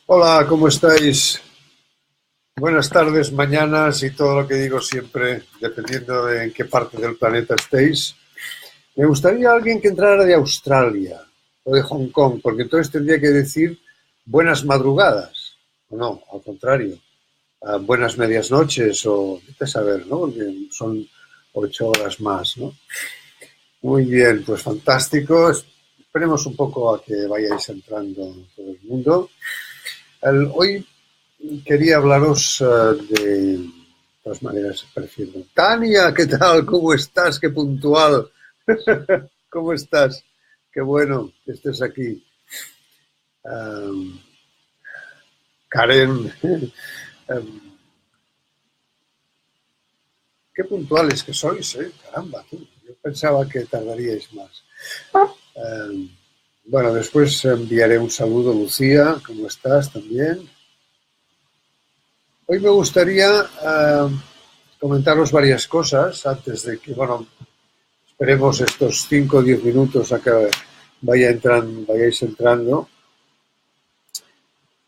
Hola, ¿cómo estáis? Buenas tardes, mañanas y todo lo que digo siempre, dependiendo de en qué parte del planeta estéis. Me gustaría alguien que entrara de Australia o de Hong Kong, porque entonces tendría que decir buenas madrugadas, o no, al contrario, buenas medias noches o, vete a saber, ¿no? Porque son 8 horas más, ¿no? Muy bien, pues fantástico. Esperemos un poco a que vayáis entrando todo el mundo. Hoy quería hablaros de todas maneras, prefiero. Tania, ¿qué tal? ¿Cómo estás? Qué puntual. ¿Cómo estás? Qué bueno que estés aquí. Um, Karen, um, qué puntuales que sois, ¿eh? Caramba, tú. Yo pensaba que tardaríais más. Um, bueno, después enviaré un saludo, Lucía. ¿Cómo estás también? Hoy me gustaría comentaros varias cosas antes de que, bueno, esperemos estos 5 o 10 minutos a que vayáis entrando,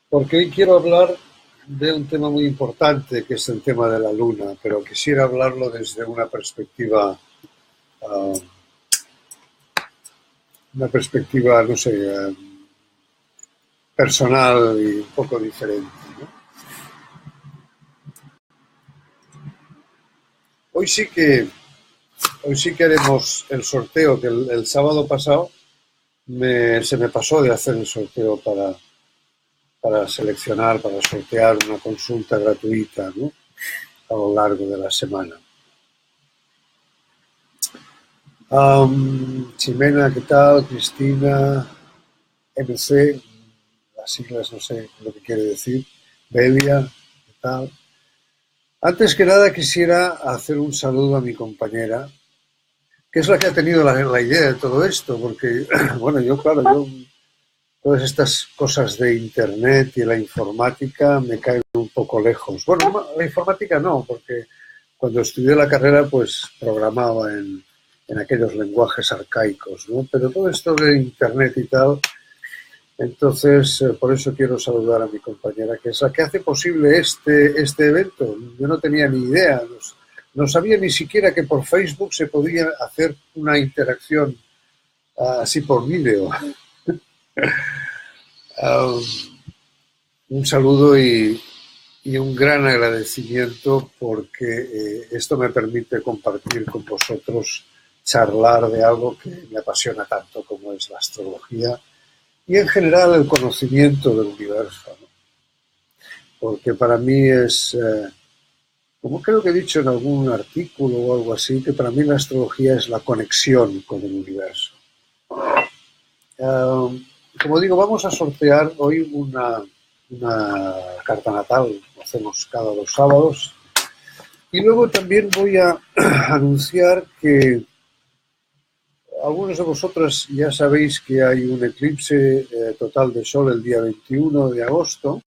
porque hoy quiero hablar de un tema muy importante, que es el tema de la Luna, pero quisiera hablarlo desde uh, una perspectiva, no sé, personal y un poco diferente, ¿no? Hoy sí que, hoy sí que haremos el sorteo, que el sábado pasado se me pasó de hacer el sorteo para seleccionar, para sortear una consulta gratuita, ¿no? A lo largo de la semana. Ximena, ¿qué tal? Cristina, MC, las siglas no sé lo que quiere decir. Belia, ¿qué tal? Antes que nada quisiera hacer un saludo a mi compañera, que es la que ha tenido la idea de todo esto, porque, bueno, claro, todas estas cosas de Internet y la informática me caen un poco lejos. Bueno, la informática no, porque cuando estudié la carrera pues programaba en aquellos lenguajes arcaicos, ¿no? Pero todo esto de Internet y tal, entonces por eso quiero saludar a mi compañera, que es la que hace posible este evento. Yo no tenía ni idea, no sabía ni siquiera que por Facebook se podía hacer una interacción así por vídeo. Um, un saludo y un gran agradecimiento porque esto me permite compartir con vosotros, charlar de algo que me apasiona tanto como es la astrología y en general el conocimiento del universo, ¿no? Porque para mí es, como creo que he dicho en algún artículo o algo así, que para mí la astrología es la conexión con el universo. Como digo, vamos a sortear hoy una carta natal, lo hacemos cada 2 sábados. Y luego también voy a anunciar que algunos de vosotros ya sabéis que hay un eclipse total de sol el día 21 de agosto.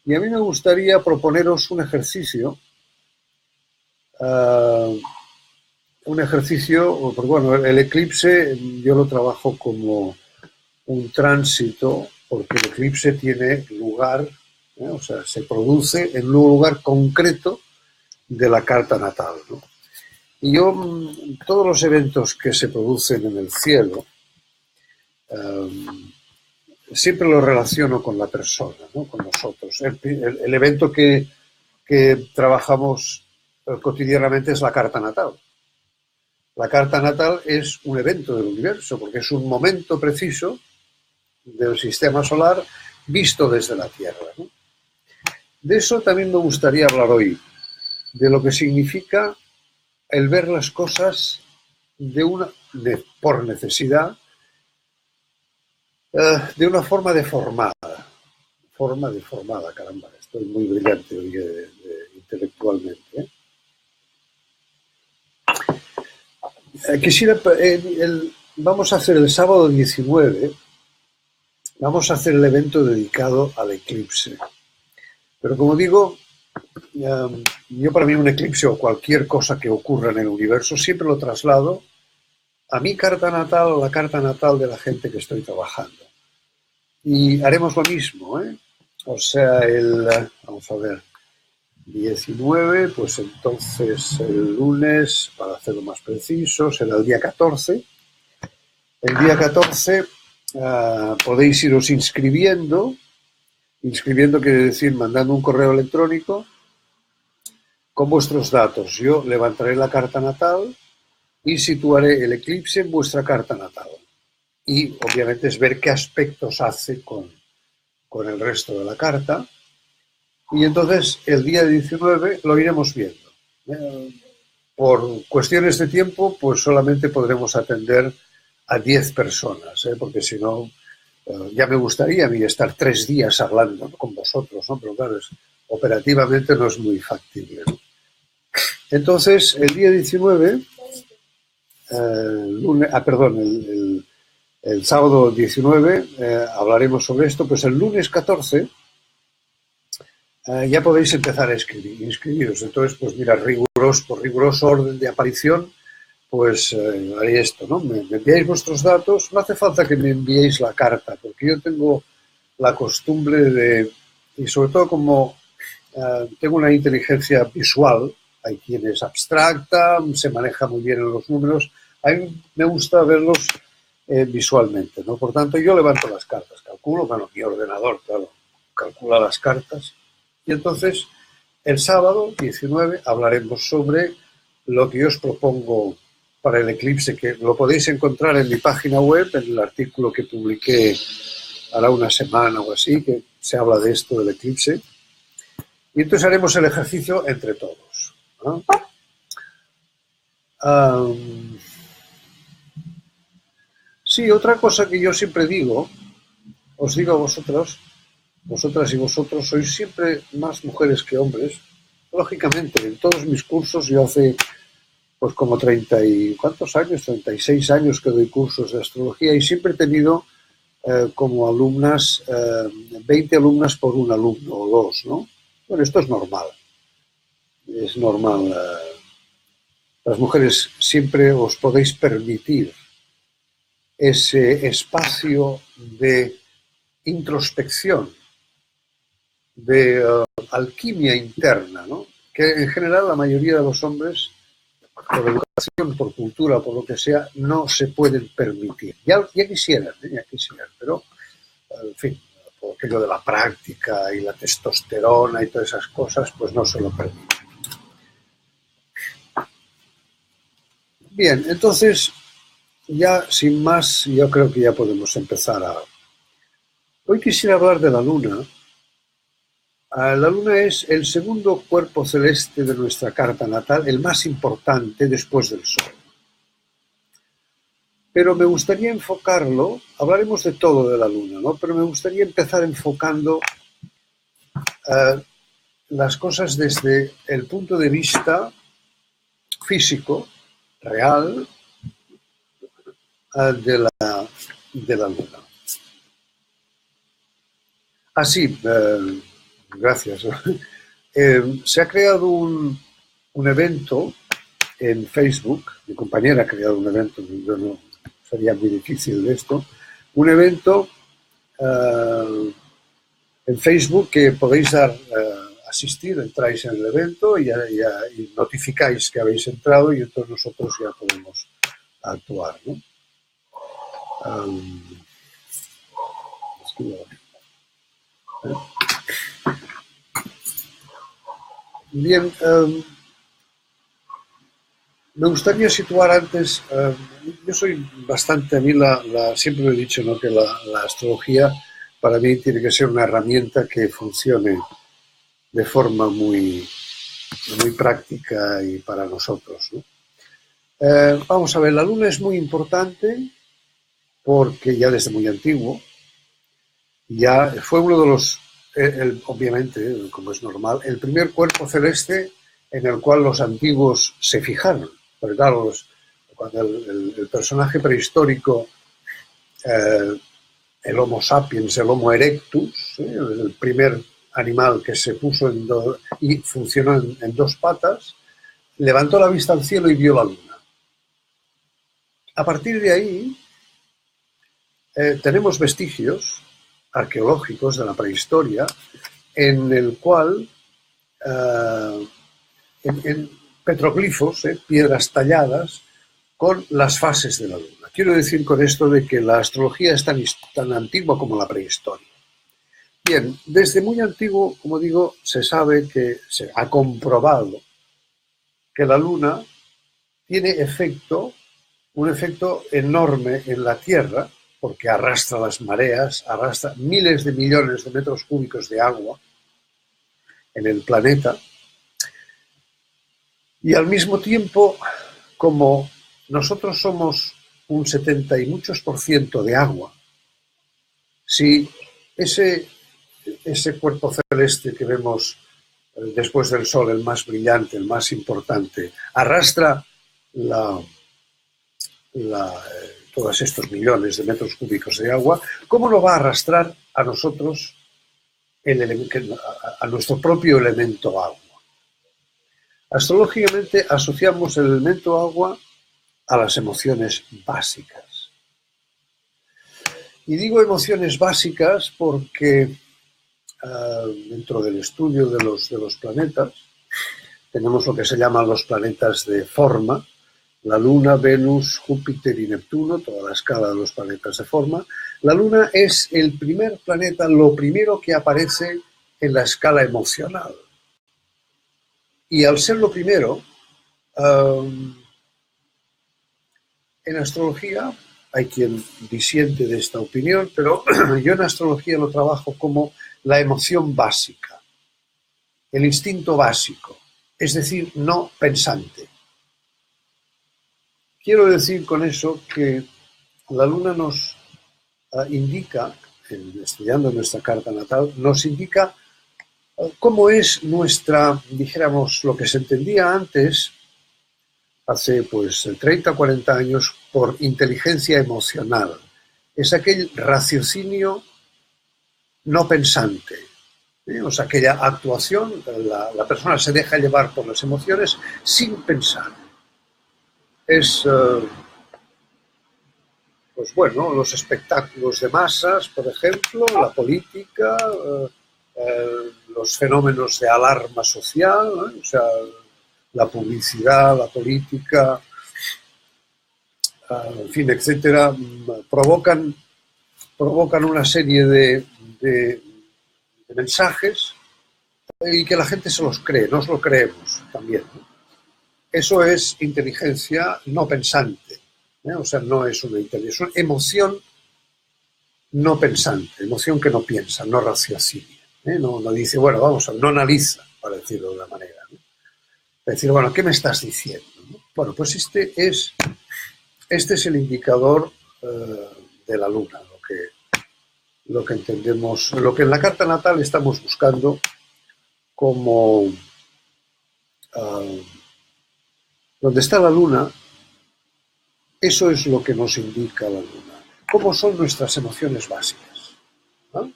Y a mí me gustaría proponeros un ejercicio. Porque bueno, el eclipse yo lo trabajo como un tránsito, porque el eclipse tiene lugar, o sea, se produce en un lugar concreto de la carta natal, ¿no? Y yo, todos los eventos que se producen en el cielo, siempre lo relaciono con la persona, ¿no? Con nosotros. El evento que trabajamos cotidianamente es la carta natal. La carta natal es un evento del universo, porque es un momento preciso del sistema solar visto desde la Tierra, ¿no? De eso también me gustaría hablar hoy, de lo que significa el ver las cosas por necesidad, de una forma deformada. Caramba, estoy muy brillante hoy intelectualmente, ¿eh? Vamos a hacer el sábado 19, vamos a hacer el evento dedicado al eclipse. Pero como digo, yo para mí un eclipse o cualquier cosa que ocurra en el universo siempre lo traslado a mi carta natal o la carta natal de la gente que estoy trabajando. Y haremos lo mismo, ¿eh? O sea, vamos a ver, 19, pues entonces el lunes, para hacerlo más preciso, será el día 14. El día 14 podéis iros inscribiendo. Inscribiendo quiere decir mandando un correo electrónico con vuestros datos. Yo levantaré la carta natal y situaré el eclipse en vuestra carta natal. Y obviamente es ver qué aspectos hace con el resto de la carta. Y entonces el día 19 lo iremos viendo. Por cuestiones de tiempo, pues solamente podremos atender a 10 personas, porque si no, ya me gustaría a mí estar 3 días hablando con vosotros, ¿no? Pero claro, operativamente no es muy factible, ¿no? Entonces, el día 19, el sábado 19, hablaremos sobre esto, pues el lunes 14 ya podéis empezar a inscribiros. Entonces, pues mira, por riguroso orden de aparición, pues haré esto, ¿no? Me enviáis vuestros datos, no hace falta que me enviéis la carta, porque yo tengo la costumbre y sobre todo como tengo una inteligencia visual, hay quien es abstracta, se maneja muy bien en los números, a mí me gusta verlos visualmente, ¿no? Por tanto, yo levanto las cartas, calculo, bueno, mi ordenador, claro, calcula las cartas, y entonces el sábado 19 hablaremos sobre lo que yo os propongo para el eclipse, que lo podéis encontrar en mi página web, en el artículo que publiqué hará una semana o así, que se habla de esto del eclipse. Y entonces haremos el ejercicio entre todos, ¿no? Sí, otra cosa que yo siempre digo, os digo a vosotras y vosotros, sois siempre más mujeres que hombres. Lógicamente, en todos mis cursos, yo hace pues como 30 y ¿cuántos años? 36 años que doy cursos de astrología y siempre he tenido como alumnas, 20 alumnas por un alumno o dos, ¿no? Bueno, esto es normal. Es normal. Las mujeres siempre os podéis permitir ese espacio de introspección, de alquimia interna, ¿no? Que en general la mayoría de los hombres, por educación, por cultura, por lo que sea, no se pueden permitir. Ya quisieran, pero, en fin, por aquello de la práctica y la testosterona y todas esas cosas, pues no se lo permiten. Bien, entonces, ya sin más, yo creo que ya podemos empezar a... Hoy quisiera hablar de la Luna. La Luna es el segundo cuerpo celeste de nuestra carta natal, el más importante después del Sol. Pero me gustaría enfocarlo, hablaremos de todo de la Luna, ¿no? Pero me gustaría empezar enfocando las cosas desde el punto de vista físico, real, de la Luna. Así, gracias. Se ha creado un evento en Facebook, mi compañera ha creado un evento, yo no sería muy difícil de esto, un evento en Facebook que podéis asistir, entráis en el evento y notificáis que habéis entrado y entonces nosotros ya podemos actuar, ¿no? Bien, me gustaría situar antes, yo soy bastante, a mí siempre he dicho, ¿no?, que la astrología para mí tiene que ser una herramienta que funcione de forma muy, muy práctica y para nosotros, ¿no? Vamos a ver, la Luna es muy importante porque ya desde muy antiguo, ya fue uno de los, obviamente, como es normal, el primer cuerpo celeste en el cual los antiguos se fijaron. Porque claro, cuando el personaje prehistórico, el Homo sapiens, el Homo erectus, el primer animal que se puso y funcionó en dos patas, levantó la vista al cielo y vio la Luna. A partir de ahí tenemos vestigios arqueológicos de la prehistoria, en el cual, en petroglifos, piedras talladas, con las fases de la luna. Quiero decir con esto de que la astrología es tan antigua como la prehistoria. Bien, desde muy antiguo, como digo, se sabe que se ha comprobado que la luna tiene un efecto enorme en la Tierra, porque arrastra las mareas, arrastra miles de millones de metros cúbicos de agua en el planeta, y al mismo tiempo, como nosotros somos un 70 y muchos % de agua, si ese cuerpo celeste que vemos después del Sol, el más brillante, el más importante, arrastra todos estos millones de metros cúbicos de agua, ¿cómo no va a arrastrar a nosotros a nuestro propio elemento agua? Astrológicamente asociamos el elemento agua a las emociones básicas. Y digo emociones básicas porque dentro del estudio de los planetas tenemos lo que se llaman los planetas de forma, la Luna, Venus, Júpiter y Neptuno, toda la escala de los planetas de forma. La Luna es el primer planeta, lo primero que aparece en la escala emocional. Y al ser lo primero, en astrología hay quien disiente de esta opinión, pero yo en astrología lo trabajo como la emoción básica, el instinto básico, es decir, no pensante. Quiero decir con eso que la Luna nos indica, estudiando nuestra carta natal, nos indica cómo es nuestra, dijéramos, lo que se entendía antes, hace pues 30 o 40 años, por inteligencia emocional. Es aquel raciocinio no pensante. O sea, aquella actuación, la persona se deja llevar por las emociones sin pensar. Es, pues bueno, los espectáculos de masas, por ejemplo, la política, los fenómenos de alarma social, o sea, la publicidad, la política, en fin, etcétera, provocan una serie de mensajes y que la gente se los cree, nos lo creemos también, ¿no? Eso es inteligencia no pensante, o sea, no es una inteligencia, es una emoción no pensante, emoción que no piensa, no raciocina, no dice, bueno, vamos a ver, no analiza, para decirlo de una manera, ¿no? Es decir, bueno, ¿qué me estás diciendo? Bueno, pues este es el indicador de la Luna, lo que entendemos, lo que en la carta natal estamos buscando como donde está la Luna, eso es lo que nos indica la Luna. ¿Cómo son nuestras emociones básicas? ¿No?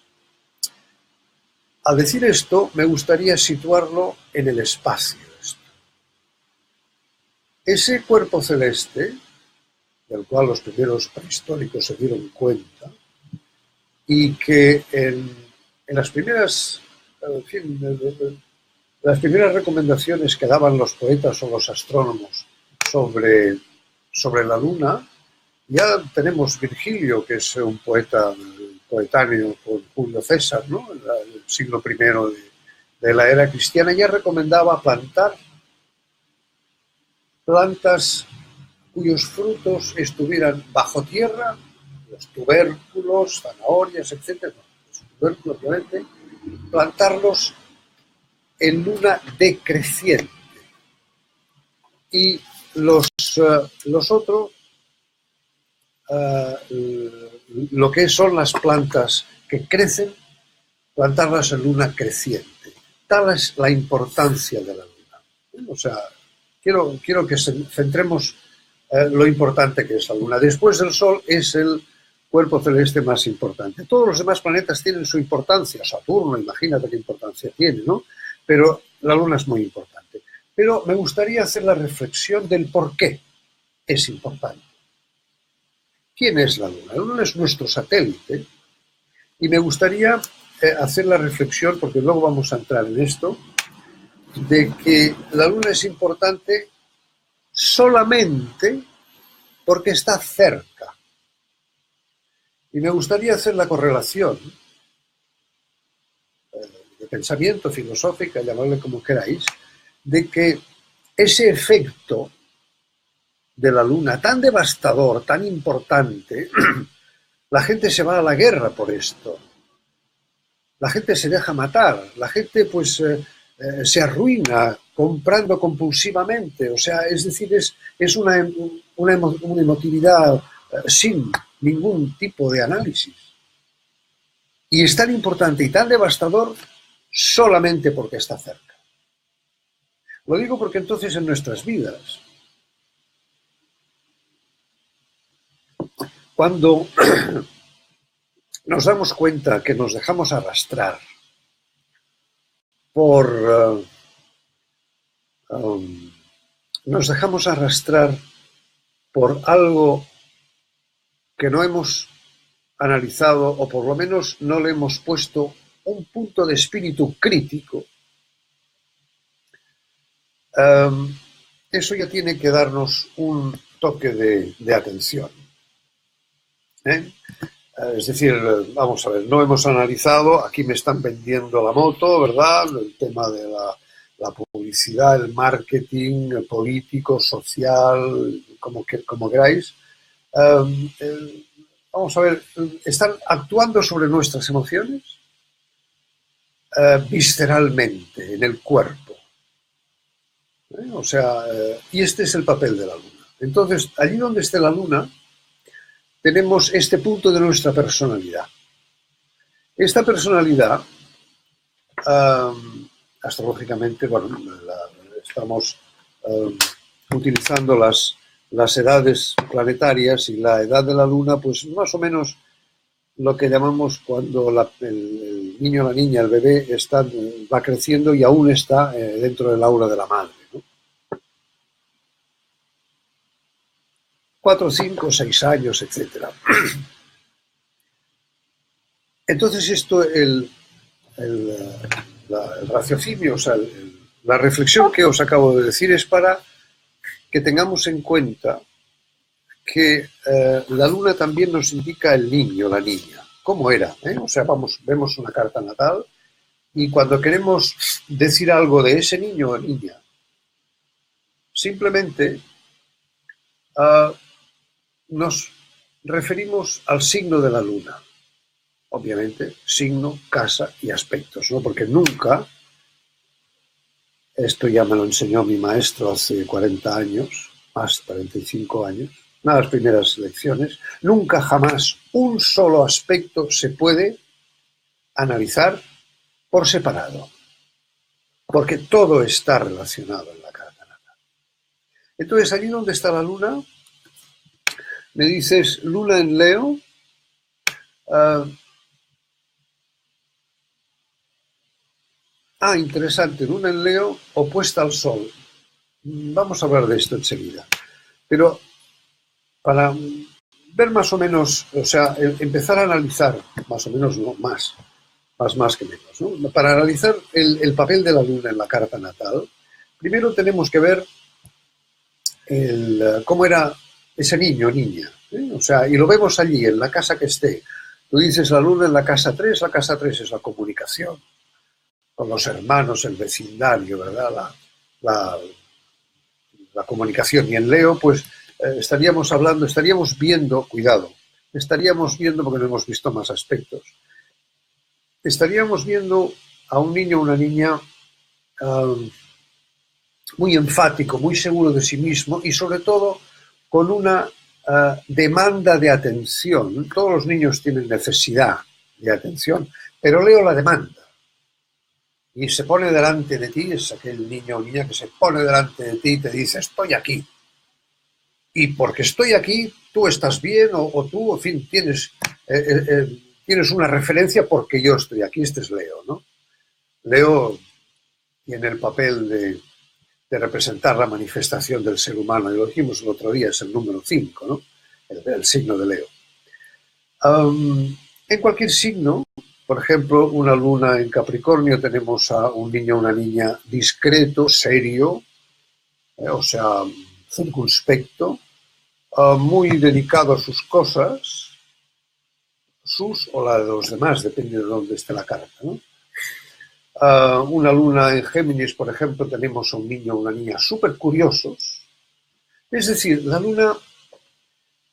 Al decir esto, me gustaría situarlo en el espacio. Ese cuerpo celeste, del cual los primeros prehistóricos se dieron cuenta, y que en las primeras, en fin, las primeras recomendaciones que daban los poetas o los astrónomos sobre la Luna, ya tenemos Virgilio, que es un poeta coetáneo con Julio César, ¿no? En el siglo I de la era cristiana, ya recomendaba plantar plantas cuyos frutos estuvieran bajo tierra, los tubérculos, zanahorias, etc. Los tubérculos, obviamente, plantarlos en luna decreciente. Y los otros, lo que son las plantas que crecen, plantarlas en luna creciente. Tal es la importancia de la luna. O sea, quiero que centremos lo importante que es la Luna. Después del Sol es el cuerpo celeste más importante. Todos los demás planetas tienen su importancia. Saturno, imagínate qué importancia tiene, ¿no? Pero la Luna es muy importante. Pero me gustaría hacer la reflexión del por qué es importante. ¿Quién es la Luna? La Luna es nuestro satélite Y me gustaría hacer la reflexión, porque luego vamos a entrar en esto, de que la luna es importante solamente porque está cerca. Y me gustaría hacer la correlación de pensamiento, filosófica, llamadle como queráis, de que ese efecto de la luna tan devastador, tan importante, la gente se va a la guerra por esto. La gente se deja matar, la gente pues se arruina comprando compulsivamente, o sea, es decir, es una emotividad sin ningún tipo de análisis. Y es tan importante y tan devastador solamente porque está cerca. Lo digo porque entonces en nuestras vidas, cuando nos damos cuenta que nos dejamos arrastrar por... nos dejamos arrastrar por algo que no hemos analizado o por lo menos no le hemos puesto un punto de espíritu crítico, eso ya tiene que darnos un toque de atención. Es decir, vamos a ver, no hemos analizado, aquí me están vendiendo la moto, ¿verdad? El tema de la publicidad, el marketing, el político, social, como queráis. Vamos a ver, ¿están actuando sobre nuestras emociones? Visceralmente, en el cuerpo. O sea, y este es el papel de la luna. Entonces, allí donde esté la luna, tenemos este punto de nuestra personalidad. Esta personalidad, astrológicamente, bueno, estamos utilizando las edades planetarias y la edad de la luna, pues más o menos lo que llamamos cuando el niño, la niña, el bebé va creciendo y aún está dentro del aura de la madre, ¿no? 4, 5, 6 años, etc. Entonces esto, el raciocinio, o sea, la reflexión que os acabo de decir es para que tengamos en cuenta que la luna también nos indica el niño, la niña, cómo era, o sea, vemos una carta natal y cuando queremos decir algo de ese niño o niña, simplemente nos referimos al signo de la luna. Obviamente, signo, casa y aspectos, ¿no? Porque nunca, esto ya me lo enseñó mi maestro hace 40 años, más 45 años, una de las primeras lecciones, nunca jamás un solo aspecto se puede analizar por separado, porque todo está relacionado en la carta natal. Entonces, allí donde está la luna, me dices, luna en Leo, interesante, luna en Leo opuesta al Sol. Vamos a hablar de esto enseguida. Pero para ver más o menos, o sea, empezar a analizar, más o menos no, más que menos, ¿no? Para analizar el papel de la luna en la carta natal, primero tenemos que ver cómo era ese niño o niña, ¿eh? O sea, y lo vemos allí, en la casa que esté. Tú dices la luna en la casa 3 es la comunicación con los hermanos, el vecindario, ¿verdad? La comunicación. Y en Leo, pues estaríamos viendo, cuidado, porque no hemos visto más aspectos, estaríamos viendo a un niño o una niña muy enfático, muy seguro de sí mismo y sobre todo con una demanda de atención. Todos los niños tienen necesidad de atención, pero Leo la demanda. Y se pone delante de ti, es aquel niño o niña que se pone delante de ti y te dice, estoy aquí. Y porque estoy aquí, tú estás bien o tú, en fin, tienes una referencia porque yo estoy aquí. Este es Leo, ¿no? Leo tiene el papel de representar la manifestación del ser humano, y lo dijimos el otro día, es el número 5, ¿no? El signo de Leo. En cualquier signo, por ejemplo, una luna en Capricornio, tenemos a un niño o una niña discreto, serio, o sea, circunspecto, muy dedicado a sus cosas, sus o la de los demás, depende de dónde esté la carta, ¿no? Una luna en Géminis, por ejemplo, tenemos a un niño o una niña súper curiosos. Es decir, la luna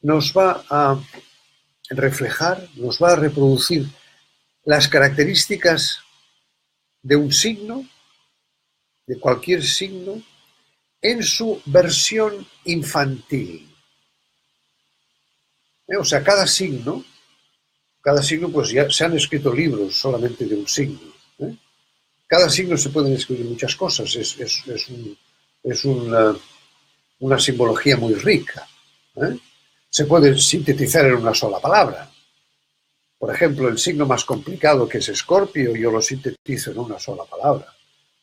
nos va a reflejar, nos va a reproducir las características de un signo, de cualquier signo, en su versión infantil. O sea, cada signo, pues ya se han escrito libros solamente de un signo. Cada signo se pueden escribir muchas cosas, es una simbología muy rica. Se puede sintetizar en una sola palabra. Por ejemplo, el signo más complicado, que es Escorpio, yo lo sintetizo en una sola palabra.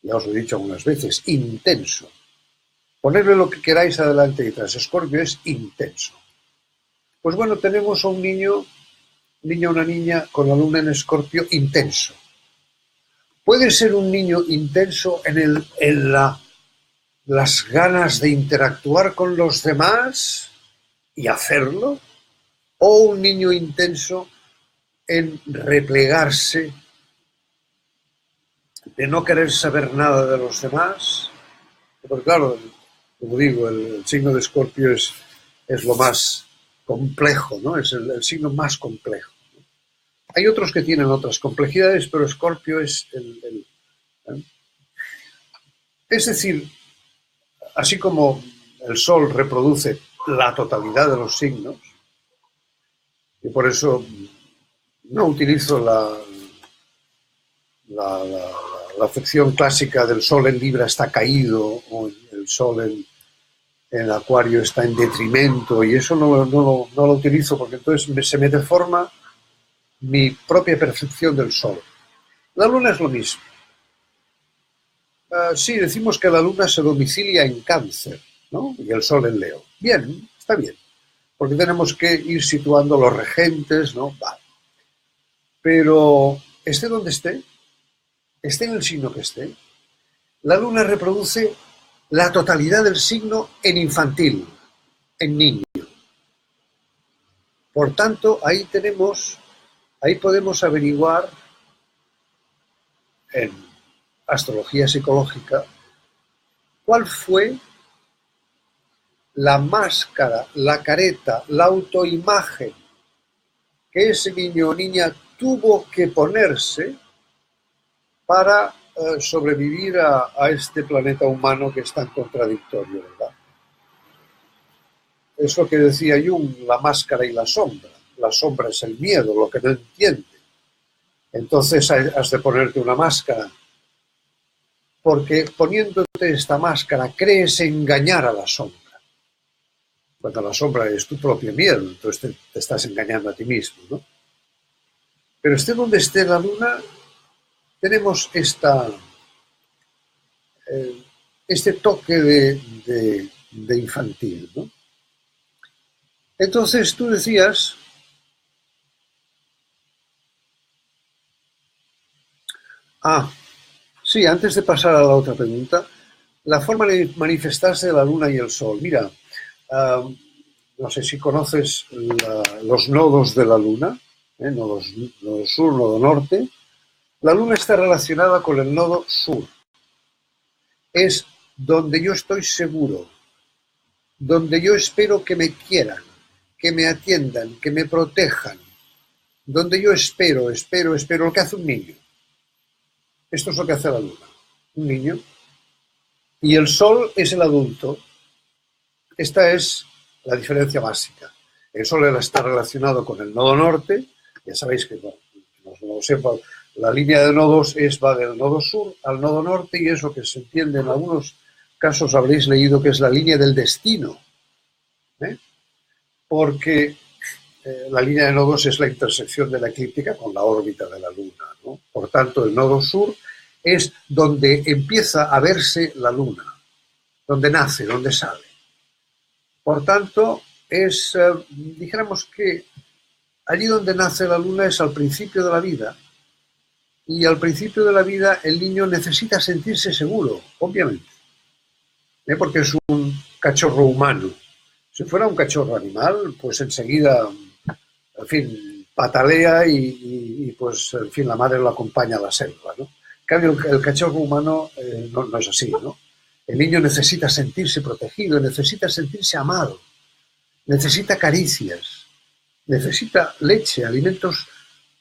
Ya os lo he dicho algunas veces, intenso. Ponerle lo que queráis adelante y tras. Escorpio es intenso. Pues bueno, tenemos a un niño o una niña con la luna en Escorpio intenso. Puede ser un niño intenso en las ganas de interactuar con los demás y hacerlo, o un niño intenso en replegarse, de no querer saber nada de los demás. Porque claro, como digo, el signo de Escorpio es lo más complejo, ¿no? Es el signo más complejo. Hay otros que tienen otras complejidades, pero Escorpio es Es decir, así como el Sol reproduce la totalidad de los signos, y por eso no utilizo la acepción clásica del Sol en Libra está caído o el Sol en Acuario está en detrimento, y eso no lo utilizo porque entonces se me deforma mi propia percepción del Sol. La Luna es lo mismo. Sí, decimos que la Luna se domicilia en Cáncer, ¿no? Y el Sol en Leo. Bien, está bien, porque tenemos que ir situando los regentes, ¿no? Vale. Pero esté donde esté en el signo que esté, la Luna reproduce la totalidad del signo en infantil, en niño. Por tanto, ahí podemos averiguar en astrología psicológica cuál fue la máscara, la careta, la autoimagen que ese niño o niña tuvo que ponerse para sobrevivir a este planeta humano que es tan contradictorio, ¿verdad? Es lo que decía Jung, la máscara y la sombra. La sombra es el miedo, lo que no entiende. Entonces has de ponerte una máscara, porque poniéndote esta máscara crees engañar a la sombra. Cuando la sombra es tu propio miedo, entonces te estás engañando a ti mismo, ¿no? Pero esté donde esté la luna, tenemos este toque de infantil, ¿no? Entonces tú decías, sí, antes de pasar a la otra pregunta, la forma de manifestarse de la luna y el sol. Mira, no sé si conoces los nodos de la luna, nodo sur, nodo norte. La luna está relacionada con el nodo sur. Es donde yo estoy seguro, donde yo espero que me quieran, que me atiendan, que me protejan, donde yo espero lo que hace un niño. Esto es lo que hace la luna, un niño. Y el sol es el adulto. Esta es la diferencia básica. El sol está relacionado con el nodo norte. Ya sabéis que, no lo sepa, la línea de nodos va del nodo sur al nodo norte, y es lo que se entiende en algunos casos, habréis leído que es la línea del destino. Porque la línea de nodos es la intersección de la eclíptica con la órbita de la luna, ¿no? Por tanto, el nodo sur es donde empieza a verse la luna, donde nace, donde sale. Por tanto, dijéramos que allí donde nace la luna es al principio de la vida, y al principio de la vida el niño necesita sentirse seguro, obviamente, porque es un cachorro humano. Si fuera un cachorro animal, pues enseguida, en fin, patalea y pues, en fin, la madre lo acompaña a la selva, ¿no? En cambio, el cachorro humano no es así, ¿no? El niño necesita sentirse protegido, necesita sentirse amado, necesita caricias, necesita leche, alimentos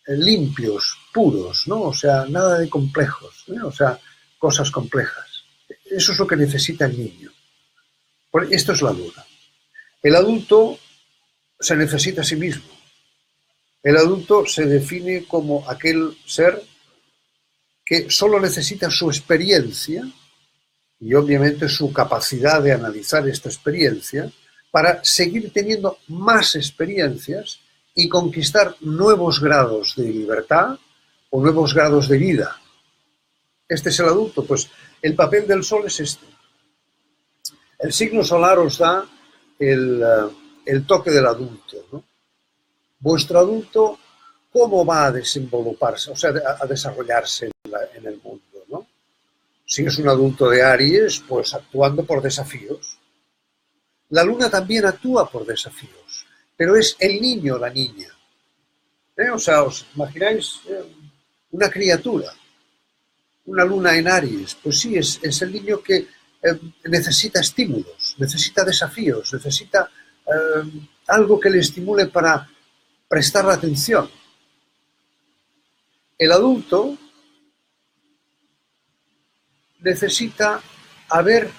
limpios, puros, ¿no? O sea, nada de complejos, ¿no? O sea, cosas complejas. Eso es lo que necesita el niño. Esto es la luna. El adulto se necesita a sí mismo. El adulto se define como aquel ser que solo necesita su experiencia y obviamente su capacidad de analizar esta experiencia para seguir teniendo más experiencias y conquistar nuevos grados de libertad o nuevos grados de vida. Este es el adulto. Pues el papel del sol es este. El signo solar os da el toque del adulto, ¿no? Vuestro adulto, ¿cómo va a desenvoluparse, o sea, a desarrollarse en el mundo, ¿no? Si es un adulto de Aries, pues actuando por desafíos. La luna también actúa por desafíos, pero es el niño o la niña. O sea, ¿os imagináis una criatura? Una luna en Aries, pues sí, es el niño que necesita estímulos, necesita desafíos, necesita algo que le estimule para prestar la atención. El adulto necesita haber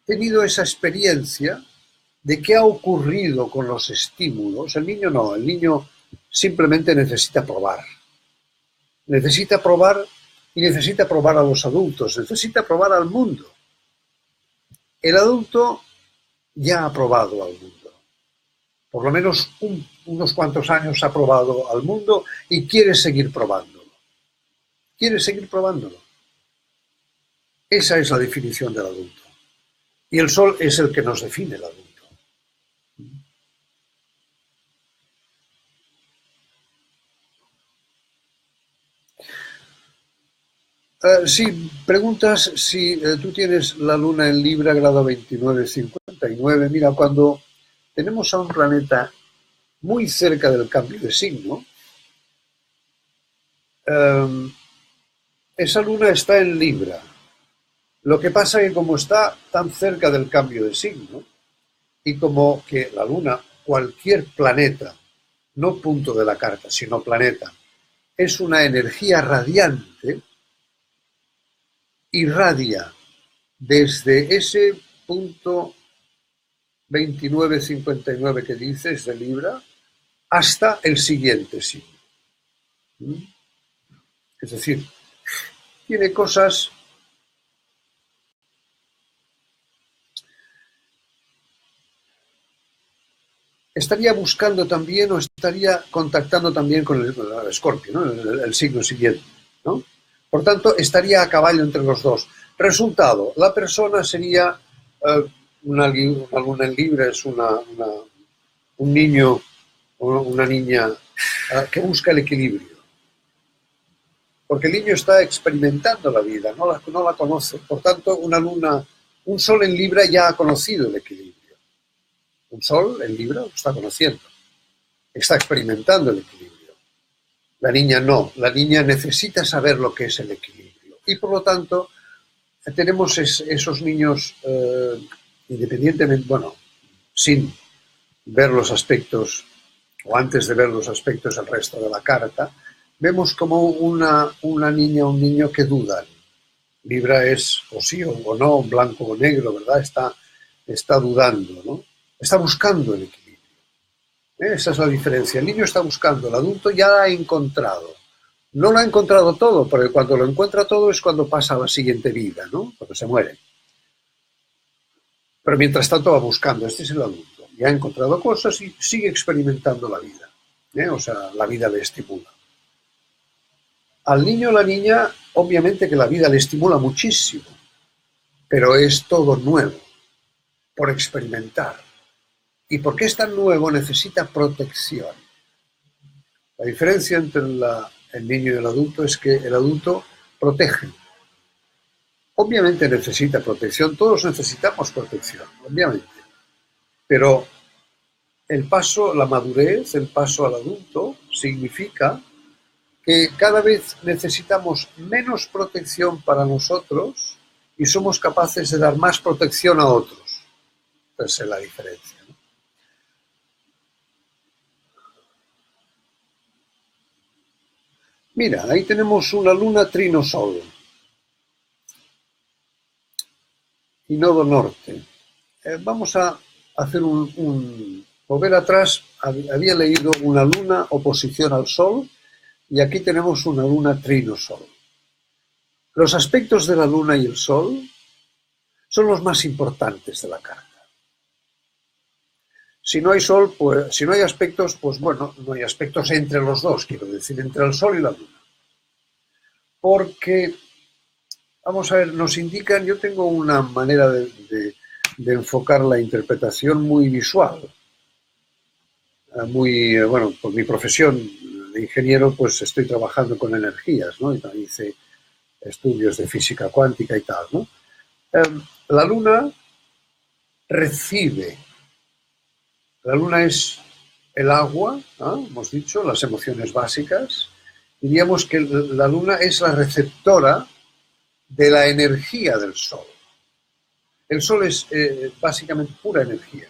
tenido esa experiencia de qué ha ocurrido con los estímulos. El niño no, el niño simplemente necesita probar. Necesita probar y necesita probar a los adultos, necesita probar al mundo. El adulto ya ha probado al mundo. Por lo menos unos cuantos años ha probado al mundo y quiere seguir probándolo. Quiere seguir probándolo. Esa es la definición del adulto. Y el sol es el que nos define el adulto. Si preguntas si tú tienes la luna en Libra, grado 29,59. Mira, cuando tenemos a un planeta muy cerca del cambio de signo, esa luna está en Libra. Lo que pasa es que como está tan cerca del cambio de signo, y como que la luna, cualquier planeta, no punto de la carta, sino planeta, es una energía radiante, irradia desde ese punto 29,59 que dices de Libra hasta el siguiente signo. Es decir, tiene cosas estaría buscando también o estaría contactando también con el Escorpio, ¿no? el signo siguiente, ¿no? Por tanto, estaría a caballo entre los dos. Resultado, la persona sería una luna en Libra, es un niño o una niña que busca el equilibrio. Porque el niño está experimentando la vida, no la conoce. Por tanto, un sol en Libra ya ha conocido el equilibrio. Un sol en Libra lo está conociendo, está experimentando el equilibrio. La niña no, la niña necesita saber lo que es el equilibrio. Y por lo tanto, tenemos esos niños, independientemente, bueno, sin ver los aspectos, o antes de ver los aspectos del resto de la carta, vemos como una niña o un niño que dudan. Libra es o sí o no, blanco o negro, ¿verdad? Está dudando, ¿no? Está buscando el equilibrio. Esa es la diferencia. El niño está buscando, el adulto ya lo ha encontrado. No lo ha encontrado todo, porque cuando lo encuentra todo es cuando pasa a la siguiente vida, ¿no? Cuando se muere. Pero mientras tanto va buscando. Este es el adulto. Ya ha encontrado cosas y sigue experimentando la vida. O sea, la vida le estimula. Al niño o la niña, obviamente que la vida le estimula muchísimo, pero es todo nuevo, por experimentar. Y porque es tan nuevo necesita protección. La diferencia entre el niño y el adulto es que el adulto protege. Obviamente necesita protección, todos necesitamos protección, obviamente. Pero el paso, la madurez, el paso al adulto, significa que cada vez necesitamos menos protección para nosotros y somos capaces de dar más protección a otros. Esa es la diferencia, ¿no? Mira, ahí tenemos una luna trino sol y nodo norte. Vamos a hacer volver atrás. Había leído una luna oposición al sol y aquí tenemos una luna trino sol. Los aspectos de la luna y el sol son los más importantes de la carta. Si no hay sol, pues, si no hay aspectos, pues bueno, no hay aspectos entre los dos, quiero decir, entre el sol y la luna. Porque, vamos a ver, nos indican, yo tengo una manera de enfocar la interpretación muy visual. Bueno, por mi profesión de ingeniero, pues estoy trabajando con energías, ¿no? Y también hice estudios de física cuántica y tal, ¿no? La luna recibe. La luna es el agua, ¿no? Hemos dicho, las emociones básicas. Diríamos que la luna es la receptora de la energía del sol. El sol es básicamente pura energía.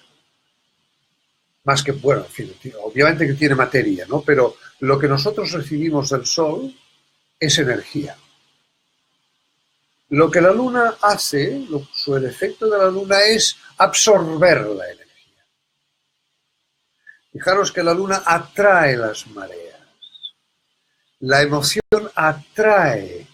Más que, bueno, en fin, obviamente que tiene materia, ¿no? Pero lo que nosotros recibimos del sol es energía. Lo que la luna hace, el efecto de la luna es absorber la energía. Fijaros que la luna atrae las mareas. La emoción atrae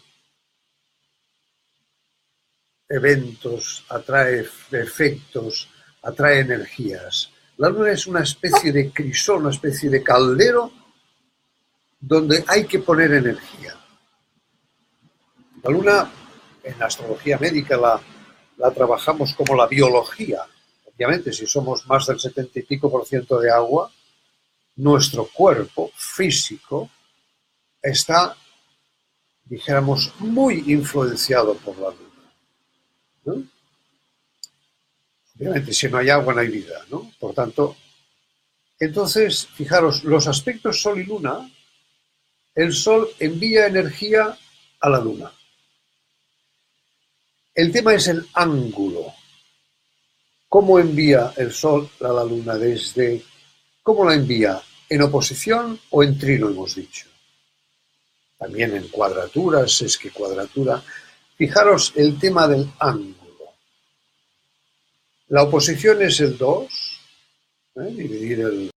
eventos, atrae efectos, atrae energías. La luna es una especie de crisol, una especie de caldero donde hay que poner energía. La luna, en la astrología médica, la trabajamos como la biología. Obviamente, si somos más del 70 y pico % de agua, nuestro cuerpo físico está, dijéramos, muy influenciado por la luna, ¿no? Obviamente, si no hay agua, no hay vida, ¿no? Por tanto, entonces, fijaros, los aspectos Sol y Luna, el Sol envía energía a la Luna. El tema es el ángulo. ¿Cómo envía el Sol a la Luna? ¿Cómo la envía? ¿En oposición o en trino, hemos dicho? También en cuadraturas, esquicuadratura. Fijaros el tema del ángulo. La oposición es el 2, dividir el...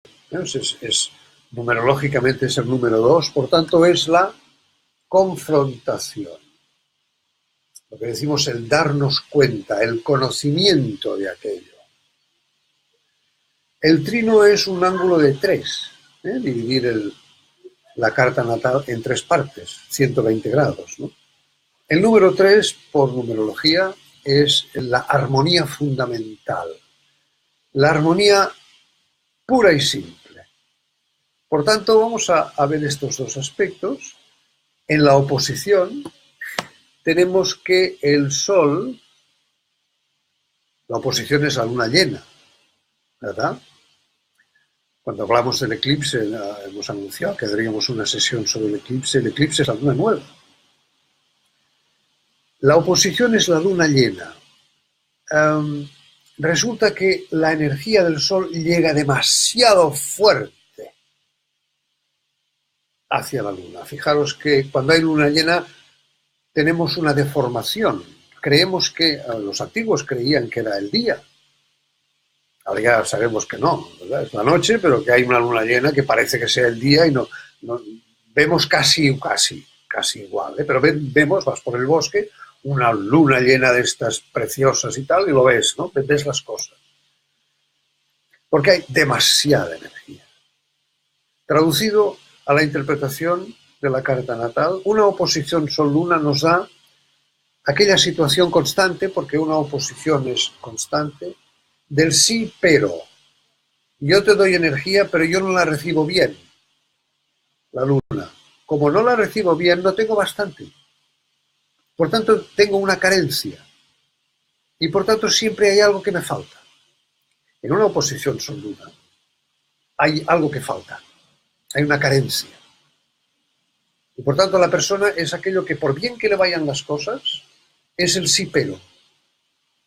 numerológicamente es el número 2, por tanto es la confrontación. Lo que decimos el darnos cuenta, el conocimiento de aquello. El trino es un ángulo de 3, dividir la carta natal en 3 partes, 120 grados, ¿no? El número 3, por numerología, es la armonía fundamental, la armonía pura y simple. Por tanto, vamos a ver estos dos aspectos. En la oposición tenemos que el Sol, la oposición es la luna llena, ¿verdad? Cuando hablamos del eclipse, hemos anunciado que daríamos una sesión sobre el eclipse es la luna nueva. La oposición es la luna llena. Resulta que la energía del Sol llega demasiado fuerte hacia la luna. Fijaros que cuando hay luna llena tenemos una deformación. Creemos que, los antiguos creían que era el día. Ahora ya sabemos que no, ¿verdad? Es la noche, pero que hay una luna llena que parece que sea el día y no vemos casi igual, ¿eh? Pero vemos, vas por el bosque, una luna llena de estas preciosas y tal, y lo ves, ¿no? Ves las cosas. Porque hay demasiada energía. Traducido a la interpretación de la carta natal, una oposición Sol-Luna nos da aquella situación constante, porque una oposición es constante, del sí, pero. Yo te doy energía, pero yo no la recibo bien. la luna. Como no la recibo bien, no tengo bastante. Por tanto, tengo una carencia. Y por tanto, siempre hay algo que me falta. En una oposición Sol-Luna hay algo que falta. Hay una carencia. Y por tanto, la persona es aquello que, por bien que le vayan las cosas, es el sí pero.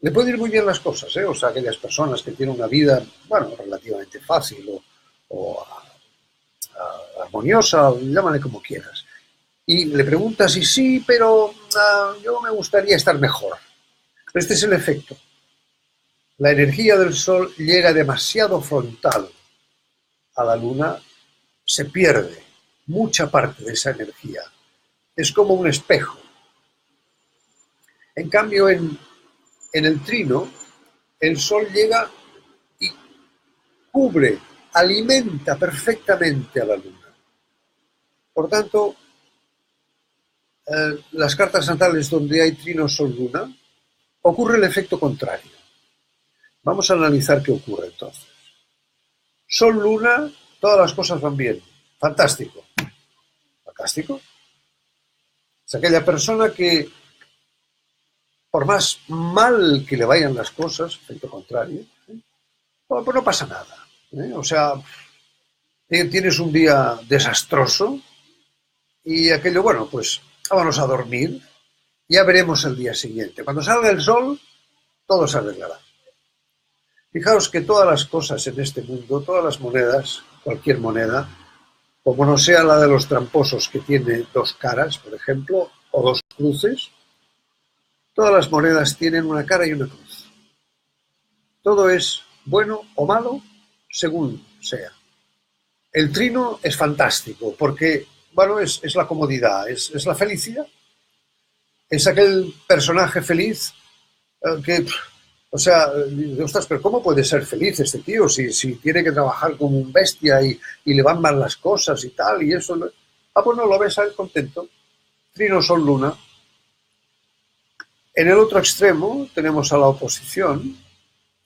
Le pueden ir muy bien las cosas, ¿eh? O sea, aquellas personas que tienen una vida, bueno, relativamente fácil o armoniosa, llámale como quieras. Y le preguntas y sí, pero yo me gustaría estar mejor. Este es el efecto. La energía del Sol llega demasiado frontal a la Luna, se pierde mucha parte de esa energía. Es como un espejo. En cambio, en el trino, el Sol llega y cubre, alimenta perfectamente a la Luna. Por tanto, las cartas natales donde hay trino Sol-Luna, ocurre el efecto contrario. Vamos a analizar qué ocurre entonces. Sol-Luna, todas las cosas van bien. Fantástico. Fantástico. Es aquella persona que, por más mal que le vayan las cosas, efecto contrario, pues no pasa nada. O sea, tienes un día desastroso y aquello, bueno, pues vámonos a dormir, ya veremos el día siguiente. Cuando salga el sol, todo se arreglará. Fijaos que todas las cosas en este mundo, todas las monedas, cualquier moneda, como no sea la de los tramposos que tiene dos caras, por ejemplo, o dos cruces, todas las monedas tienen una cara y una cruz. Todo es bueno o malo según sea. El trino es fantástico porque, bueno, es la comodidad, es la felicidad. Es aquel personaje feliz que, o sea, ostras, pero ¿cómo puede ser feliz este tío si tiene que trabajar como un bestia y le van mal las cosas y tal y eso? Pues no lo ves a él contento. Trino, Sol, Luna. En el otro extremo tenemos a la oposición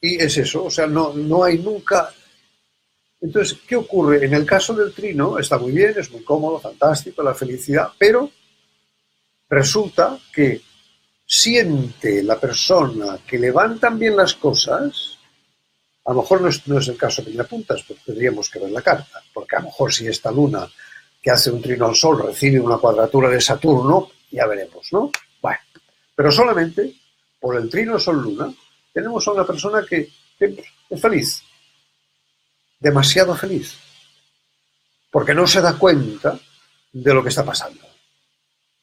y es eso, o sea, no hay nunca. Entonces, ¿qué ocurre? En el caso del trino está muy bien, es muy cómodo, fantástico, la felicidad, pero resulta que siente la persona que le van tan bien las cosas, a lo mejor no es el caso que me apuntas, pero tendríamos que ver la carta, porque a lo mejor si esta luna que hace un trino al Sol recibe una cuadratura de Saturno, ya veremos, ¿no? Bueno, pero solamente por el trino Sol-Luna tenemos a una persona que es feliz, demasiado feliz, porque no se da cuenta de lo que está pasando.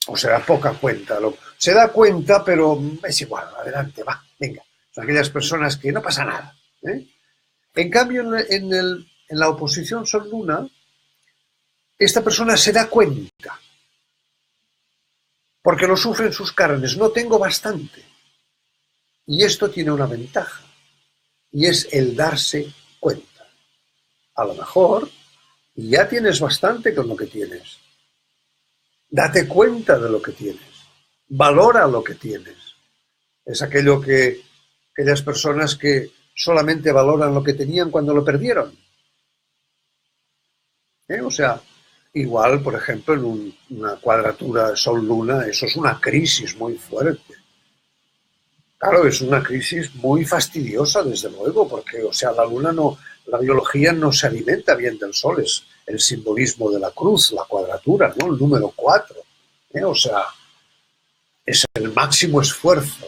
O se da poca cuenta. Se da cuenta, pero es igual, adelante, va, venga. Son aquellas personas que no pasa nada. En cambio, en la oposición Sol-Luna, esta persona se da cuenta, porque lo sufre en sus carnes. No tengo bastante. Y esto tiene una ventaja, y es el darse cuenta. A lo mejor ya tienes bastante con lo que tienes. Date cuenta de lo que tienes. Valora lo que tienes. Es aquellas personas que solamente valoran lo que tenían cuando lo perdieron. O sea, igual, por ejemplo, en una cuadratura Sol-Luna, eso es una crisis muy fuerte. Claro, es una crisis muy fastidiosa, desde luego, porque, o sea, la biología no se alimenta bien del Sol, es el simbolismo de la cruz, la cuadratura, ¿no? El número 4. O sea, es el máximo esfuerzo.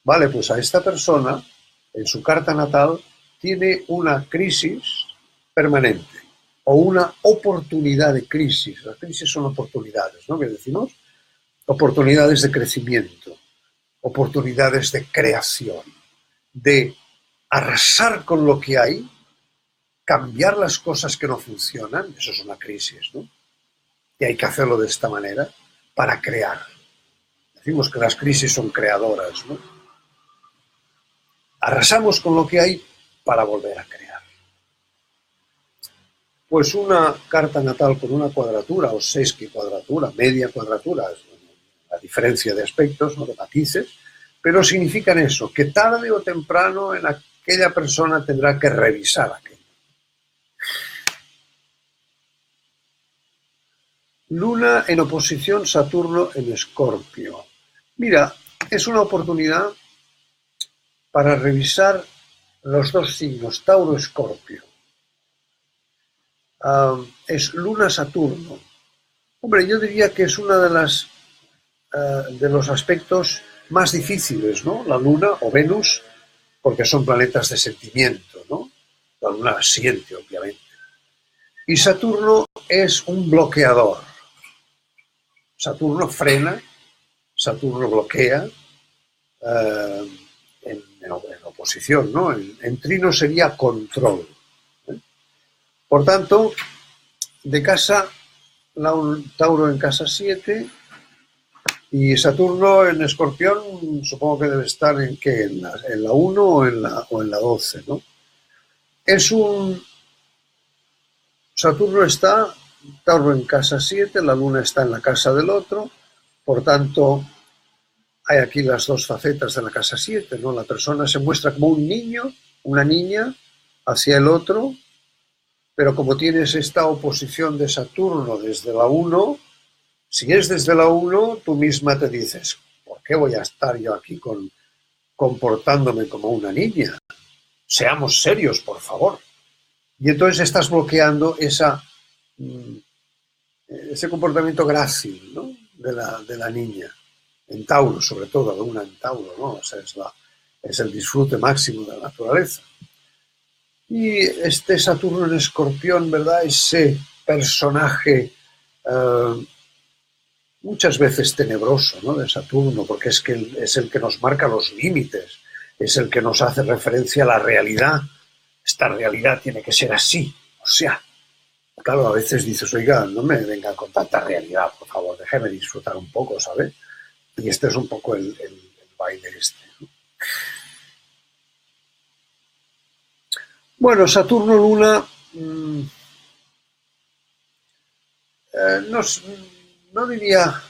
Vale, pues a esta persona, en su carta natal, tiene una crisis permanente o una oportunidad de crisis. Las crisis son oportunidades, ¿no? ¿Qué decimos? Oportunidades de crecimiento, oportunidades de creación, de arrasar con lo que hay, cambiar las cosas que no funcionan. Eso es una crisis, ¿no? Y hay que hacerlo de esta manera para crear. Decimos que las crisis son creadoras, ¿no? Arrasamos con lo que hay para volver a crear. Pues una carta natal con una cuadratura o sesquicuadratura, media cuadratura, la diferencia de aspectos, no de matices, pero significan eso, que tarde o temprano en aquella persona tendrá que revisar aquello. Luna en oposición Saturno en Escorpio. Mira, es una oportunidad para revisar los dos signos, Tauro-Escorpio. Es Luna-Saturno. Hombre, yo diría que es una de los aspectos más difíciles, ¿no? La Luna o Venus, porque son planetas de sentimiento, ¿no? La Luna siente, obviamente. Y Saturno es un bloqueador. Saturno frena, Saturno bloquea, en oposición, ¿no? En trino sería control. Por tanto, de casa, Tauro en casa 7 y Saturno en Escorpión, supongo que debe estar en ¿qué? En la 1 o en la 12, ¿no? Saturno está, Tauro en casa 7, la Luna está en la casa del otro, por tanto, hay aquí las dos facetas de la casa 7, ¿no? La persona se muestra como un niño, una niña, hacia el otro, pero como tienes esta oposición de Saturno desde la 1, si es desde la 1, tú misma te dices, ¿por qué voy a estar yo aquí comportándome como una niña? Seamos serios, por favor. Y entonces estás bloqueando ese comportamiento grácil, ¿no? de la niña. En Tauro, sobre todo, la Luna en Tauro, ¿no? O sea, es el disfrute máximo de la naturaleza. Y este Saturno en Escorpión, ¿verdad? Ese personaje muchas veces tenebroso, ¿no? De Saturno, porque es el que nos marca los límites, es el que nos hace referencia a la realidad. Esta realidad tiene que ser así. O sea, claro, a veces dices, oiga, no me venga con tanta realidad, por favor, déjeme disfrutar un poco, ¿sabes? Y este es un poco el baile este, ¿no? Bueno, Saturno-Luna no diría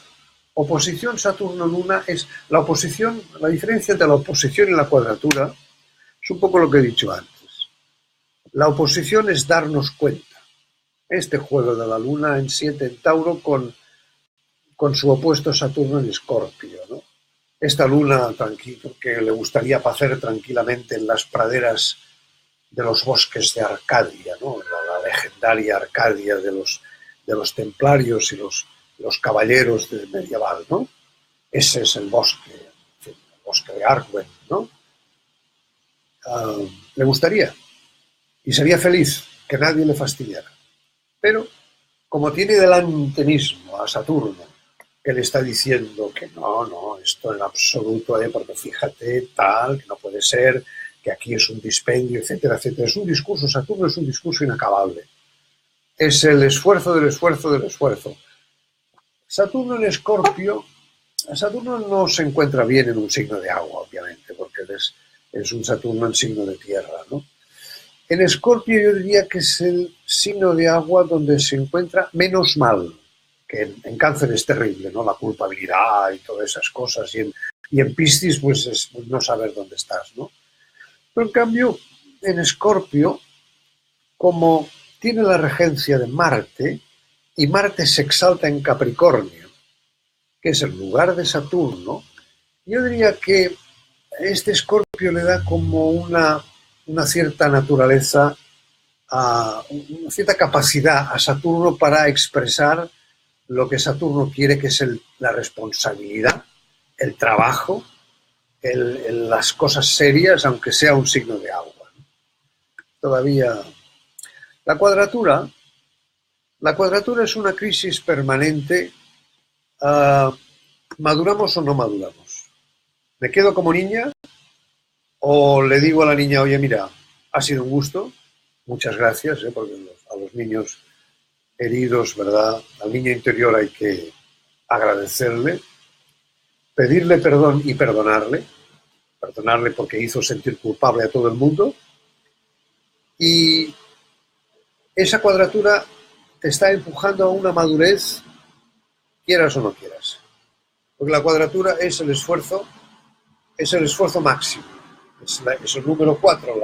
oposición Saturno-Luna, es la oposición, la diferencia entre la oposición y la cuadratura es un poco lo que he dicho antes. La oposición es darnos cuenta. Este juego de la Luna en 7 en Tauro con su opuesto Saturno en Escorpio, ¿no? Esta Luna tranquilo, que le gustaría pacer tranquilamente en las praderas de los bosques de Arcadia, ¿no? La legendaria Arcadia de los templarios y los caballeros medieval, ¿no? Ese es el bosque, en fin, el bosque de Arwen, ¿no? Le gustaría y sería feliz que nadie le fastidiara. Pero como tiene delante mismo a Saturno, que le está diciendo que no, esto en absoluto, porque fíjate, tal, que no puede ser, que aquí es un dispendio, etcétera, etcétera. Es un discurso, Saturno es un discurso inacabable. Es el esfuerzo del esfuerzo del esfuerzo. Saturno en Escorpio, Saturno no se encuentra bien en un signo de agua, obviamente, porque es un Saturno en signo de tierra, ¿no? En Escorpio yo diría que es el signo de agua donde se encuentra menos mal, que en Cáncer es terrible, ¿no? La culpabilidad y todas esas cosas, y en Piscis pues es no saber dónde estás, ¿no? Pero en cambio, en Escorpio, como tiene la regencia de Marte, y Marte se exalta en Capricornio, que es el lugar de Saturno, yo diría que este Escorpio le da como una cierta naturaleza, una cierta capacidad a Saturno para expresar lo que Saturno quiere, que es la responsabilidad, el trabajo, las cosas serias, aunque sea un signo de agua. Todavía la cuadratura es una crisis permanente. ¿Maduramos o no maduramos? ¿Me quedo como niña o le digo a la niña, oye, mira, ha sido un gusto, muchas gracias, porque a los niños heridos, ¿verdad? Al niño interior hay que agradecerle, pedirle perdón y perdonarle porque hizo sentir culpable a todo el mundo, y esa cuadratura te está empujando a una madurez, quieras o no quieras, porque la cuadratura es el esfuerzo máximo, es el número 4,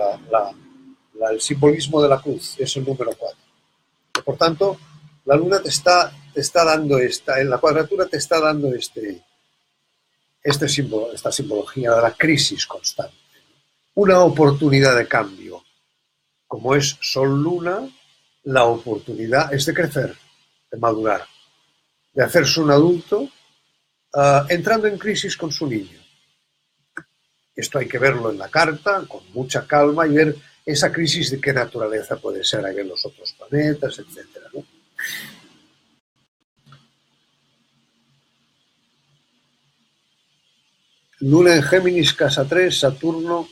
el simbolismo de la cruz es el número 4. Por tanto, la Luna te está te está dando en la cuadratura te está dando símbolo, esta simbología de la crisis constante, una oportunidad de cambio. Como es Sol-Luna, la oportunidad es de crecer, de madurar, de hacerse un adulto, entrando en crisis con su niño. Esto hay que verlo en la carta con mucha calma y ver esa crisis de qué naturaleza puede ser, hay que ver los otros planetas, etcétera, ¿no? Luna en Géminis, casa 3, Saturno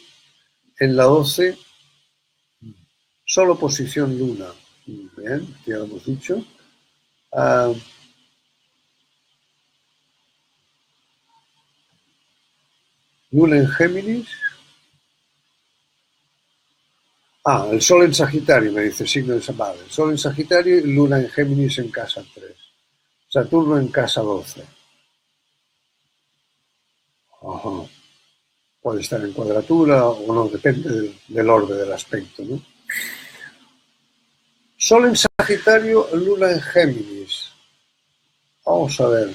en la 12, solo posición Luna. Bien, ya lo hemos dicho. Luna en Géminis. El Sol en Sagitario, me dice, signo de Vale. El Sol en Sagitario y Luna en Géminis en casa 3. Saturno en casa 12. Ajá. Puede estar en cuadratura o no, depende del orden del aspecto, ¿no? Sol en Sagitario, Luna en Géminis. Vamos a ver.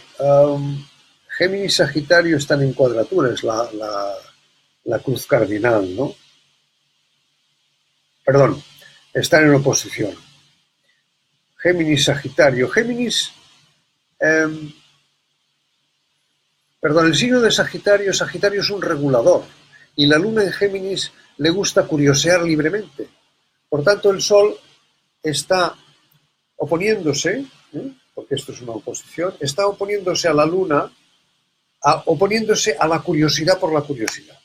Géminis y Sagitario están en cuadratura, es la cruz cardinal, ¿no? Perdón, están en oposición. Géminis, Sagitario. Géminis, el signo de Sagitario es un regulador y la Luna en Géminis le gusta curiosear libremente. Por tanto, el Sol está oponiéndose, porque esto es una oposición, está oponiéndose a la Luna, oponiéndose a la curiosidad por la curiosidad.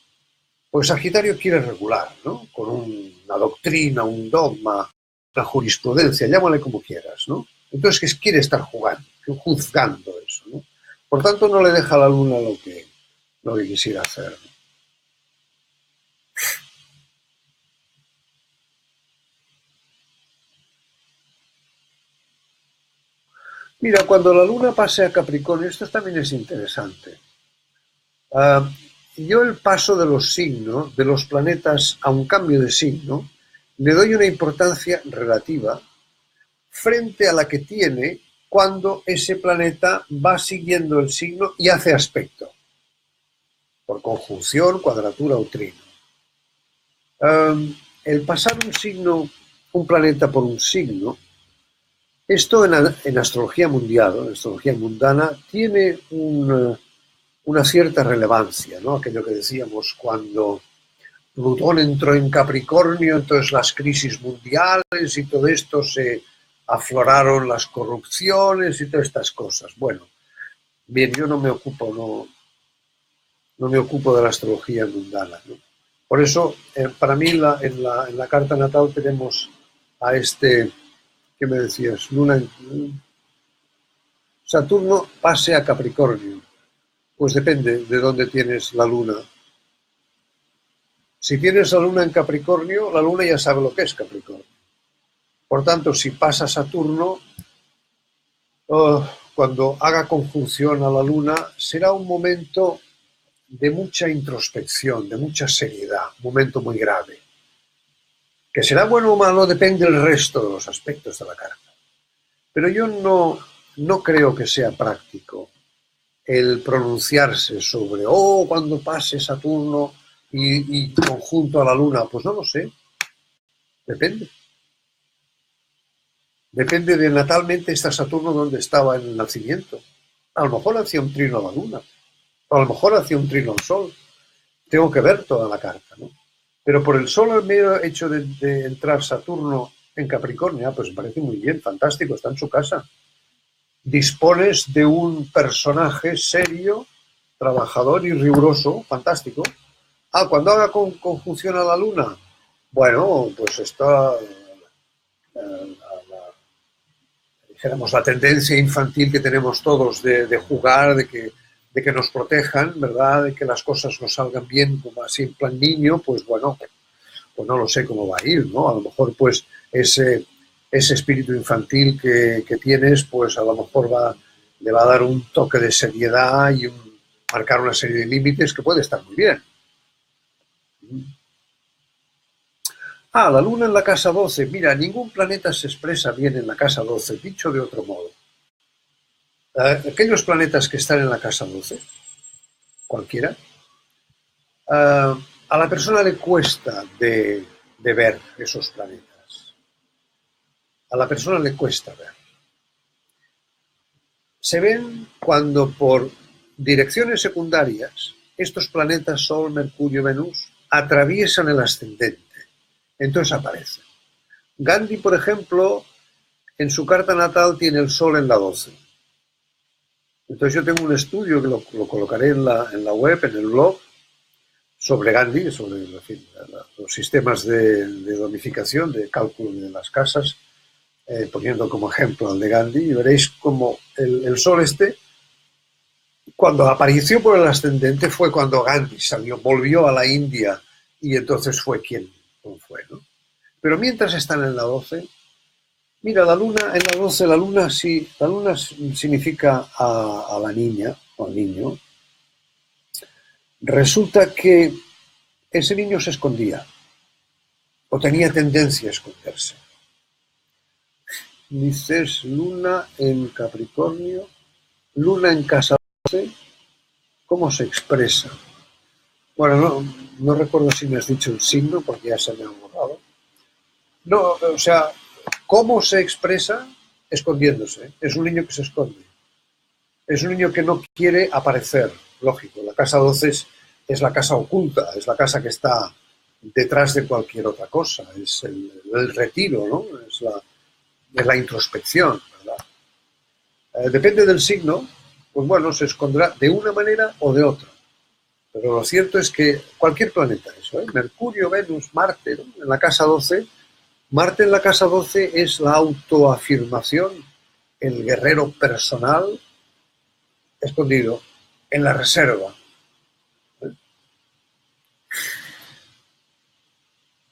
Pues Sagitario quiere regular, ¿no? Con una doctrina, un dogma, una jurisprudencia, llámale como quieras, ¿no? Entonces quiere estar juzgando eso, ¿no? Por tanto, no le deja a la Luna lo que quisiera hacer, ¿no? Mira, cuando la Luna pase a Capricornio, esto también es interesante. Yo el paso de los signos, de los planetas a un cambio de signo, le doy una importancia relativa frente a la que tiene cuando ese planeta va siguiendo el signo y hace aspecto, por conjunción, cuadratura o trino. El pasar un planeta por un signo, esto en astrología mundial, en astrología mundana, tiene una cierta relevancia, ¿no? Aquello que decíamos cuando Plutón entró en Capricornio, entonces las crisis mundiales y todo esto se afloraron, las corrupciones y todas estas cosas. Bueno, bien, yo no me ocupo de la astrología mundana, ¿no? Por eso, para mí, en la carta natal tenemos a ¿qué me decías? Saturno pase a Capricornio. Pues depende de dónde tienes la Luna. Si tienes la Luna en Capricornio, la Luna ya sabe lo que es Capricornio. Por tanto, si pasa Saturno, cuando haga conjunción a la Luna, será un momento de mucha introspección, de mucha seriedad, un momento muy grave. Que será bueno o malo depende del resto de los aspectos de la carta. Pero yo no creo que sea práctico el pronunciarse sobre, cuando pase Saturno y conjunto a la Luna, pues no lo sé. Depende. Depende de natalmente está Saturno donde estaba en el nacimiento. A lo mejor hacía un trino a la Luna. A lo mejor hacía un trino al Sol. Tengo que ver toda la carta, ¿no? Pero por el solo mero hecho de entrar Saturno en Capricornio, pues me parece muy bien, fantástico, está en su casa. Dispones de un personaje serio, trabajador y riguroso, fantástico. Cuando haga conjunción a la Luna, bueno, pues está dijéramos, la tendencia infantil que tenemos todos de jugar, de que nos protejan, ¿verdad? De que las cosas nos salgan bien, como así en plan niño, pues bueno, pues no lo sé cómo va a ir, ¿no? A lo mejor, pues, ese espíritu infantil que tienes, pues a lo mejor le va a dar un toque de seriedad y marcar una serie de límites que puede estar muy bien. La Luna en la casa 12. Mira, ningún planeta se expresa bien en la casa 12, dicho de otro modo. aquellos planetas que están en la casa 12, cualquiera, a la persona le cuesta de ver esos planetas. A la persona le cuesta ver. Se ven cuando por direcciones secundarias estos planetas Sol, Mercurio, Venus atraviesan el ascendente. Entonces aparecen. Gandhi, por ejemplo, en su carta natal tiene el Sol en la 12. Entonces yo tengo un estudio que lo colocaré en la web, en el blog, sobre Gandhi, sobre los sistemas de domificación, de cálculo de las casas, poniendo como ejemplo al de Gandhi, y veréis como el Sol cuando apareció por el ascendente fue cuando Gandhi salió, volvió a la India y entonces fue quien fue, ¿no? Pero mientras están en la 12, mira, la luna, en la 12, la luna significa a la niña o al niño. Resulta que ese niño se escondía o tenía tendencia a esconderse. Dices luna en Capricornio, luna en casa 12, ¿cómo se expresa? Bueno, no recuerdo si me has dicho el signo porque ya se me ha borrado. No, o sea, ¿cómo se expresa? Escondiéndose. Es un niño que se esconde. Es un niño que no quiere aparecer. Lógico, la casa 12 es la casa oculta, es la casa que está detrás de cualquier otra cosa. Es el retiro, ¿no? Es la introspección, ¿verdad? Depende del signo, pues bueno, se esconderá de una manera o de otra. Pero lo cierto es que cualquier planeta, eso, Mercurio, Venus, Marte, ¿no? En la casa 12, Marte en la casa 12 es la autoafirmación, el guerrero personal escondido en la reserva.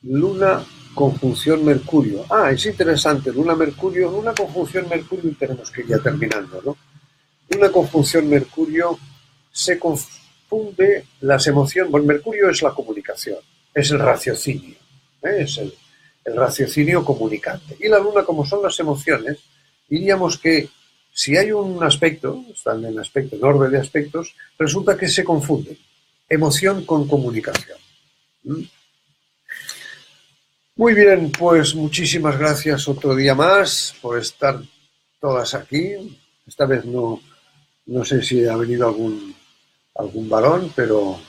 Luna conjunción Mercurio. Es interesante, Luna conjunción Mercurio, y tenemos que ir ya terminando, ¿no? Luna conjunción Mercurio se confunde las emociones. Bueno, Mercurio es la comunicación, es el raciocinio, es el raciocinio comunicante. Y la Luna, como son las emociones, diríamos que si hay un aspecto, están en aspecto, en orden de aspectos, resulta que se confunden emoción con comunicación. Muy bien, pues muchísimas gracias otro día más por estar todas aquí. Esta vez no sé si ha venido algún varón, pero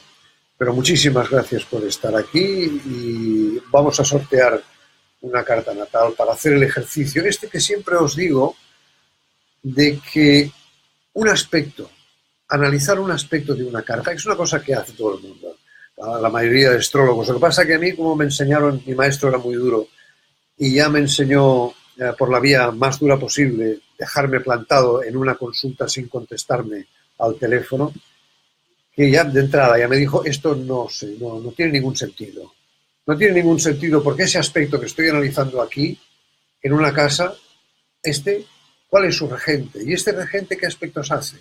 muchísimas gracias por estar aquí y vamos a sortear una carta natal para hacer el ejercicio que siempre os digo, de que analizar un aspecto de una carta, que es una cosa que hace todo el mundo, la mayoría de astrólogos. Lo que pasa es que a mí, como me enseñaron, mi maestro era muy duro y ya me enseñó por la vía más dura posible dejarme plantado en una consulta sin contestarme al teléfono, que ya de entrada ya me dijo, esto no tiene ningún sentido. No tiene ningún sentido porque ese aspecto que estoy analizando aquí, en una casa, ¿cuál es su regente? ¿Y este regente qué aspectos hace?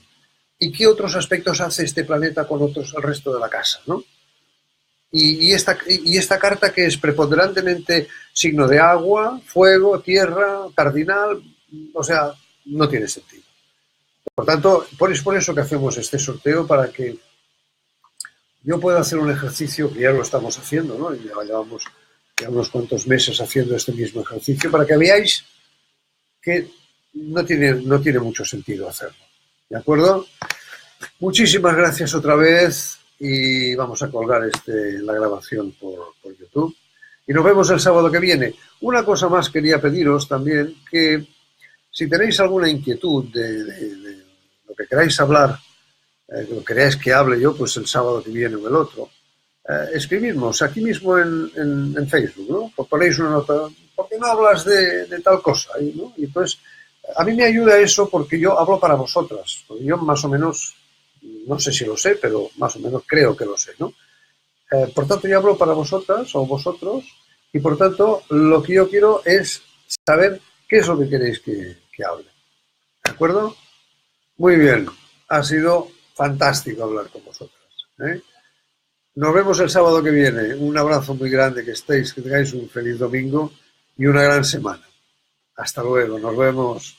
¿Y qué otros aspectos hace este planeta con el resto de la casa, ¿no? Y esta carta, que es preponderantemente signo de agua, fuego, tierra, cardinal, o sea, no tiene sentido. Por tanto, es por eso que hacemos este sorteo, para que yo pueda hacer un ejercicio, que ya lo estamos haciendo, ¿no? Y ya llevamos ya unos cuantos meses haciendo este mismo ejercicio, para que veáis que no tiene mucho sentido hacerlo. ¿De acuerdo? Muchísimas gracias otra vez y vamos a colgar la grabación por YouTube. Y nos vemos el sábado que viene. Una cosa más quería pediros también, que si tenéis alguna inquietud de lo que queráis hablar, lo que queráis que hable yo, pues el sábado que viene o el otro, escribidnos aquí mismo en Facebook, ¿no? Pues ponéis una nota, ¿por qué no hablas de tal cosa? ¿No? Y entonces, a mí me ayuda eso porque yo hablo para vosotras, porque yo más o menos, no sé si lo sé, pero más o menos creo que lo sé, ¿no? Por tanto, yo hablo para vosotras o vosotros y por tanto lo que yo quiero es saber qué es lo que queréis que hable. ¿De acuerdo? Muy bien. Ha sido fantástico hablar con vosotras, ¿eh? Nos vemos el sábado que viene. Un abrazo muy grande, que tengáis un feliz domingo y una gran semana. Hasta luego, nos vemos.